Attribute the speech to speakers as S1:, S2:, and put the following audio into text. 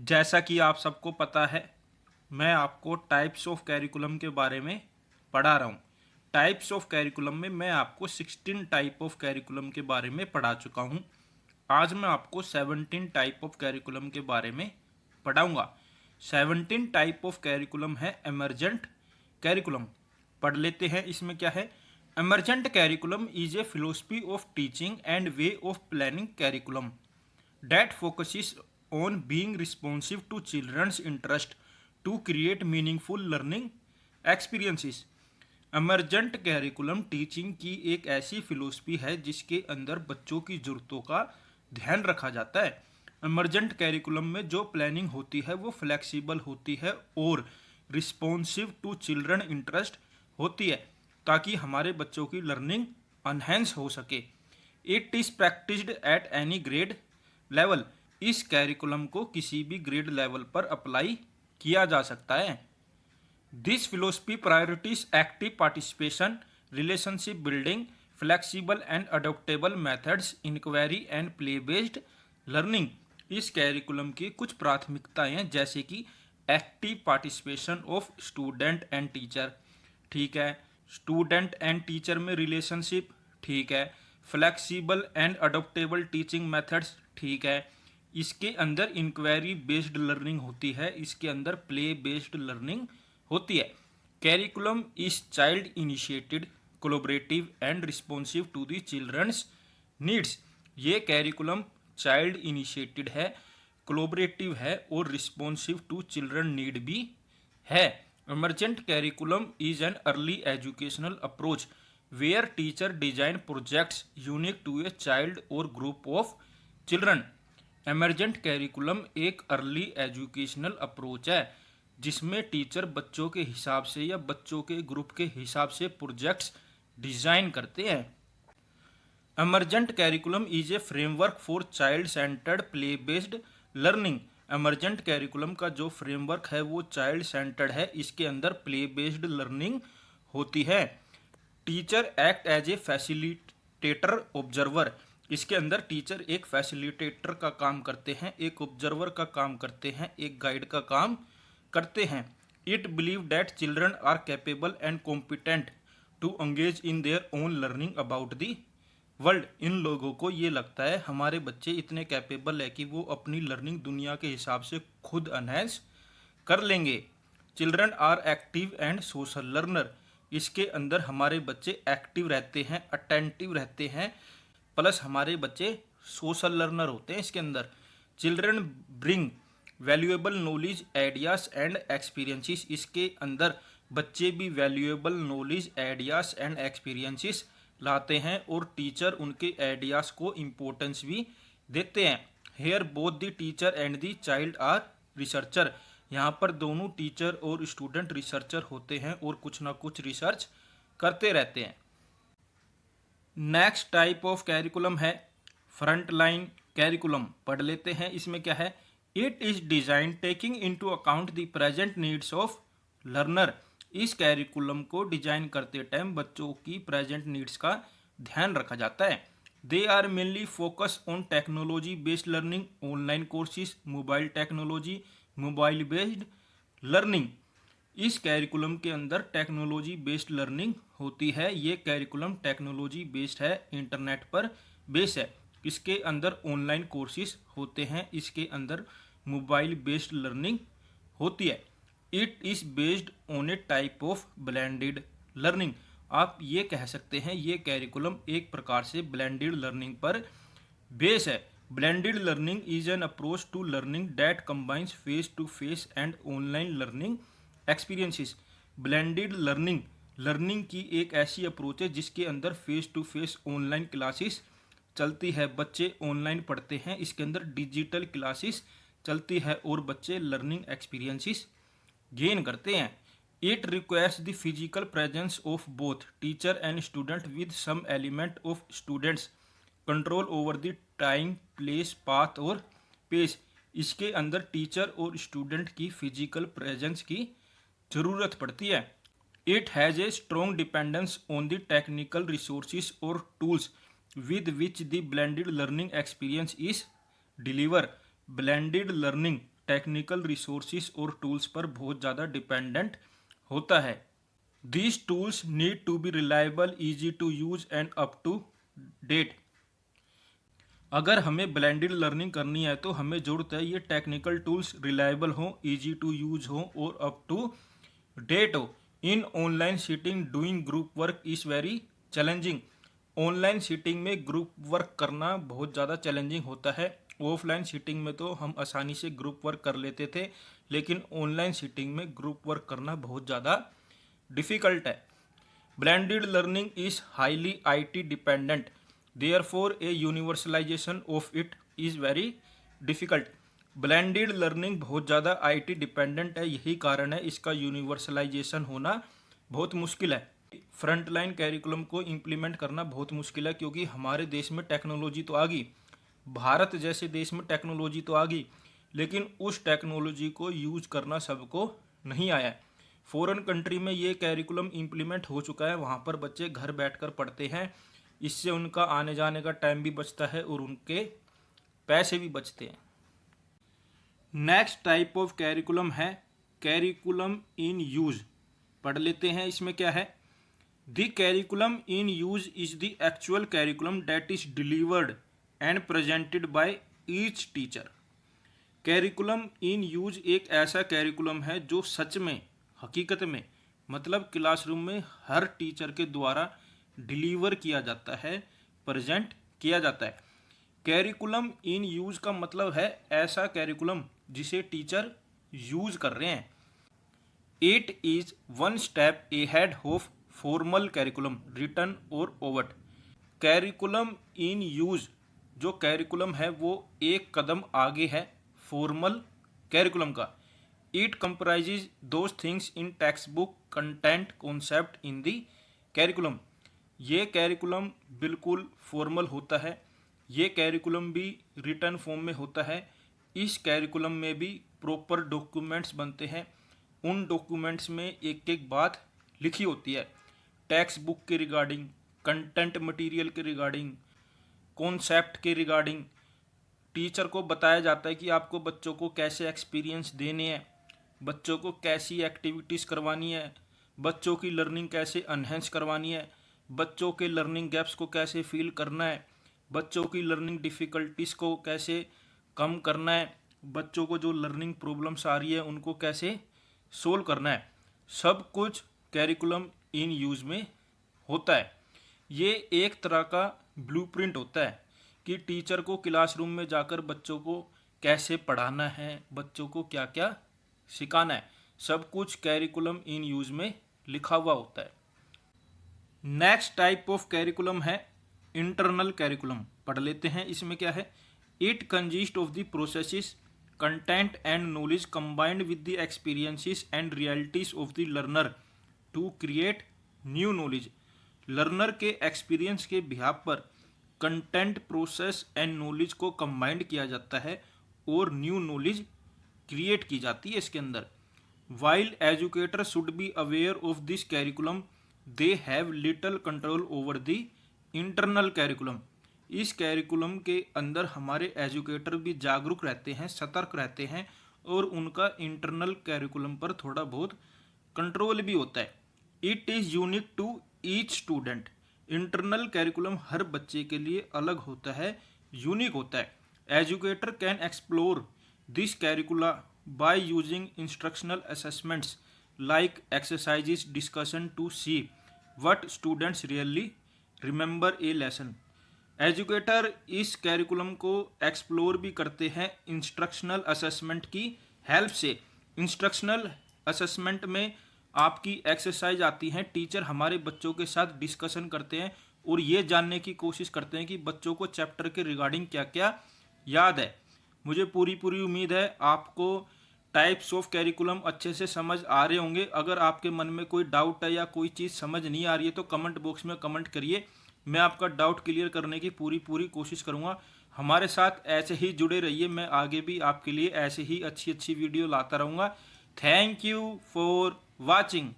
S1: जैसा कि आप सबको पता है, मैं आपको टाइप्स ऑफ कैरिकुलम के बारे में पढ़ा रहा हूँ। टाइप्स ऑफ कैरिकुलम में मैं आपको 16 टाइप ऑफ कैरिकुलम के बारे में पढ़ा चुका हूँ। आज मैं आपको 17 टाइप ऑफ कैरिकुलम के बारे में पढ़ाऊँगा। 17 टाइप ऑफ कैरिकुलम है एमरजेंट कैरिकुलम। पढ़ लेते हैं इसमें क्या है। Emergent curriculum is a philosophy of teaching and way of planning curriculum that focuses on being responsive to children's interest to create meaningful learning experiences। emergent curriculum teaching की एक ऐसी फिलोसफी है जिसके अंदर बच्चों की ज़रूरतों का ध्यान रखा जाता है। emergent कैरिकुलम में जो प्लानिंग होती है वो फ्लेक्सिबल होती है और रिस्पॉन्सिव टू चिल्ड्रन इंटरेस्ट होती है ताकि हमारे बच्चों की लर्निंग अनहेंस हो सके। It is practised at any grade level. इस कैरिकुलम को किसी भी ग्रेड लेवल पर अप्लाई किया जा सकता है। This philosophy priorities active participation, relationship building, flexible and adoptable methods, inquiry and play based learning. इस कैरिकुलम की कुछ प्राथमिकताएं जैसे कि active participation of student and teacher, ठीक है। स्टूडेंट एंड टीचर में रिलेशनशिप, ठीक है। Flexible and adoptable teaching methods, ठीक है। इसके अंदर इंक्वायरी बेस्ड लर्निंग होती है, इसके अंदर प्ले बेस्ड लर्निंग होती है। Curriculum is child initiated, collaborative and responsive to the childrens needs. ये कैरिकुलम चाइल्ड इनिशिएटेड है, कोलोबरेटिव है और रिस्पॉन्सिव टू चिल्ड्रन नीड भी है। emergent curriculum is an early educational approach where teacher design projects unique to a child or group of children। emergent curriculum एक early educational approach है जिसमें teacher बच्चों के हिसाब से या बच्चों के ग्रुप के हिसाब से प्रोजेक्ट्स डिज़ाइन करते हैं। emergent curriculum is a framework for child centered play based learning। emergent curriculum का जो फ्रेमवर्क है वो चाइल्ड सेंटर्ड है, इसके अंदर प्ले बेस्ड लर्निंग होती है। Teacher act as a facilitator observer. इसके अंदर टीचर एक फैसिलिटेटर का काम करते हैं, एक ऑब्जर्वर का काम करते हैं, एक गाइड का काम करते हैं। It believe that children are capable and competent to engage in their own learning about the world. इन लोगों को ये लगता है हमारे बच्चे इतने कैपेबल है कि वो अपनी लर्निंग दुनिया के हिसाब से खुद एनहेंस कर लेंगे। Children are active and social learner. इसके अंदर हमारे बच्चे एक्टिव रहते हैं, अटेंटिव रहते हैं, प्लस हमारे बच्चे सोशल लर्नर होते हैं इसके अंदर। Children bring valuable knowledge, ideas and experiences. इसके अंदर बच्चे भी valuable knowledge, ideas and experiences लाते हैं और टीचर उनके आइडियाज को इम्पोर्टेंस भी देते हैं। Here both the teacher and the child are researcher. यहाँ पर दोनों टीचर और स्टूडेंट रिसर्चर होते हैं और कुछ ना कुछ रिसर्च करते रहते हैं। नेक्स्ट टाइप ऑफ कैरिकुलम है फ्रंट लाइन कैरिकुलम। पढ़ लेते हैं इसमें क्या है। It is design taking into account the present needs of learner. इस कैरिकुलम को डिजाइन करते टाइम बच्चों की प्रेजेंट नीड्स का ध्यान रखा जाता है। They are mainly focus on technology based learning, online courses, mobile technology, mobile based learning. इस कैरिकुलम के अंदर टेक्नोलॉजी बेस्ड लर्निंग होती है। ये कैरिकुलम टेक्नोलॉजी बेस्ड है, इंटरनेट पर बेस्ड है। इसके अंदर ऑनलाइन कोर्सेज होते हैं, इसके अंदर मोबाइल बेस्ड लर्निंग होती है। It is based on A type of blended learning. आप ये कह सकते हैं ये कैरिकुलम एक प्रकार से ब्लेंडेड लर्निंग पर बेस है। Blended learning is an approach to learning that combines face to face and online learning experiences. Blended learning learning की एक ऐसी अप्रोच है जिसके अंदर face to face online classes चलती है, बच्चे ऑनलाइन पढ़ते हैं, इसके अंदर डिजिटल क्लासेस चलती है और बच्चे लर्निंग एक्सपीरियंसेस गेन करते हैं। It requires the physical presence of both teacher and student with some element of students control over the time, place, path और पेस। इसके अंदर टीचर और स्टूडेंट की फिजिकल प्रेजेंस की ज़रूरत पड़ती है। It has a strong dependence on the technical resources और tools with which the blended learning experience is delivered। blended learning technical resources और टूल्स पर बहुत ज़्यादा डिपेंडेंट होता है। These tools need to be reliable, easy to use and up to date. अगर हमें blended learning करनी है तो हमें ज़रूरत है ये टेक्निकल टूल्स रिलायबल हो, ईजी टू यूज हो और अप टू डेट हो। In online seating doing group work is very challenging. Online seating में ग्रुप वर्क करना बहुत ज़्यादा चैलेंजिंग होता है। ऑफलाइन सीटिंग में तो हम आसानी से ग्रुप वर्क कर लेते थे, लेकिन ऑनलाइन सीटिंग में ग्रुप वर्क करना बहुत ज़्यादा डिफ़िकल्ट है। Blended learning is highly IT dependent, therefore A universalization of it is very difficult. Blended learning बहुत ज़्यादा IT डिपेंडेंट है, यही कारण है इसका यूनिवर्सलाइजेशन होना बहुत मुश्किल है। फ्रंटलाइन कैरिकुलम को इम्प्लीमेंट करना बहुत मुश्किल है, क्योंकि हमारे देश में टेक्नोलॉजी तो आ गई, भारत जैसे देश में टेक्नोलॉजी तो आ गई, लेकिन उस टेक्नोलॉजी को यूज करना सबको नहीं आया है। फॉरेन कंट्री में ये कैरिकुलम इम्प्लीमेंट हो चुका है, वहाँ पर बच्चे घर बैठकर पढ़ते हैं, इससे उनका आने जाने का टाइम भी बचता है और उनके पैसे भी बचते हैं। नेक्स्ट टाइप ऑफ कैरिकुलम है कैरिकुलम इन यूज। पढ़ लेते हैं इसमें क्या है। The curriculum in use is the actual curriculum that is delivered and presented by each teacher. Curriculum in use एक ऐसा कैरिकुलम है जो सच में, हकीकत में, मतलब क्लासरूम में हर टीचर के द्वारा डिलीवर किया जाता है, प्रेजेंट किया जाता है। कैरिकुलम इन यूज का मतलब है ऐसा कैरिकुलम जिसे टीचर यूज कर रहे हैं। It is one step ahead of formal curriculum written और ओवर्ट। कैरिकुलम इन यूज जो कैरिकुलम है वो एक कदम आगे है फॉर्मल कैरिकुलम का। It comprises those things in textbook content concept in the curriculum. ये कैरिकुलम बिल्कुल फॉर्मल होता है, ये कैरिकुलम भी रिटन फॉर्म में होता है। इस कैरिकुलम में भी प्रॉपर डॉक्यूमेंट्स बनते हैं, उन डॉक्यूमेंट्स में एक एक बात लिखी होती है, टेक्स्ट बुक के रिगार्डिंग, कंटेंट मटेरियल के रिगार्डिंग, कॉन्सेप्ट के रिगार्डिंग। टीचर को बताया जाता है कि आपको बच्चों को कैसे एक्सपीरियंस देने हैं, बच्चों को कैसी एक्टिविटीज़ करवानी है, बच्चों की लर्निंग कैसे एनहेंस करवानी है, बच्चों के लर्निंग गैप्स को कैसे फील करना है, बच्चों की लर्निंग डिफ़िकल्टीज़ को कैसे कम करना है, बच्चों को जो लर्निंग प्रॉब्लम्स आ रही है उनको कैसे सोल्व करना है। सब कुछ कैरिकुलम इन यूज़ में होता है। ये एक तरह का ब्लूप्रिंट होता है कि टीचर को क्लासरूम में जाकर बच्चों को कैसे पढ़ाना है, बच्चों को क्या क्या सिखाना है, सब कुछ कैरिकुलम इन यूज़ में लिखा हुआ होता है। नेक्स्ट टाइप ऑफ कैरिकुलम है इंटरनल कैरिकुलम। पढ़ लेते हैं इसमें क्या है। It consist of the processes, content and knowledge combined with the experiences and realities of the learner to create new knowledge. Learner के एक्सपीरियंस के बिहाफ पर कंटेंट, प्रोसेस एंड नॉलेज को कंबाइंड किया जाता है और न्यू नॉलेज क्रिएट की जाती है इसके अंदर। While educator should be aware of this curriculum, they have little control over the internal curriculum. इस कैरिकुलम के अंदर हमारे एजुकेटर भी जागरूक रहते हैं, सतर्क रहते हैं और उनका इंटरनल कैरिकुलम पर थोड़ा बहुत कंट्रोल भी होता है। It is unique to each student. Internal curriculum हर बच्चे के लिए अलग होता है, यूनिक होता है। Educator can explore this curricula by using instructional assessments like exercises discussion to see what students really remember a lesson. Educator इस कैरिकुलम को एक्सप्लोर भी करते हैं इंस्ट्रक्शनल असेसमेंट की हेल्प से। इंस्ट्रक्शनल असेसमेंट में आपकी एक्सरसाइज आती हैं, टीचर हमारे बच्चों के साथ डिस्कशन करते हैं और ये जानने की कोशिश करते हैं कि बच्चों को चैप्टर के रिगार्डिंग क्या क्या याद है। मुझे पूरी उम्मीद है आपको टाइप्स ऑफ कैरिकुलम अच्छे से समझ आ रहे होंगे। अगर आपके मन में कोई डाउट है या कोई चीज़ समझ नहीं आ रही है तो कमेंट बॉक्स में कमेंट kariye, मैं आपका डाउट क्लियर करने की पूरी कोशिश करूँगा। हमारे साथ ऐसे ही जुड़े रहिए, मैं आगे भी आपके लिए ऐसे ही अच्छी वीडियो लाता रहूँगा। Thank you for watching.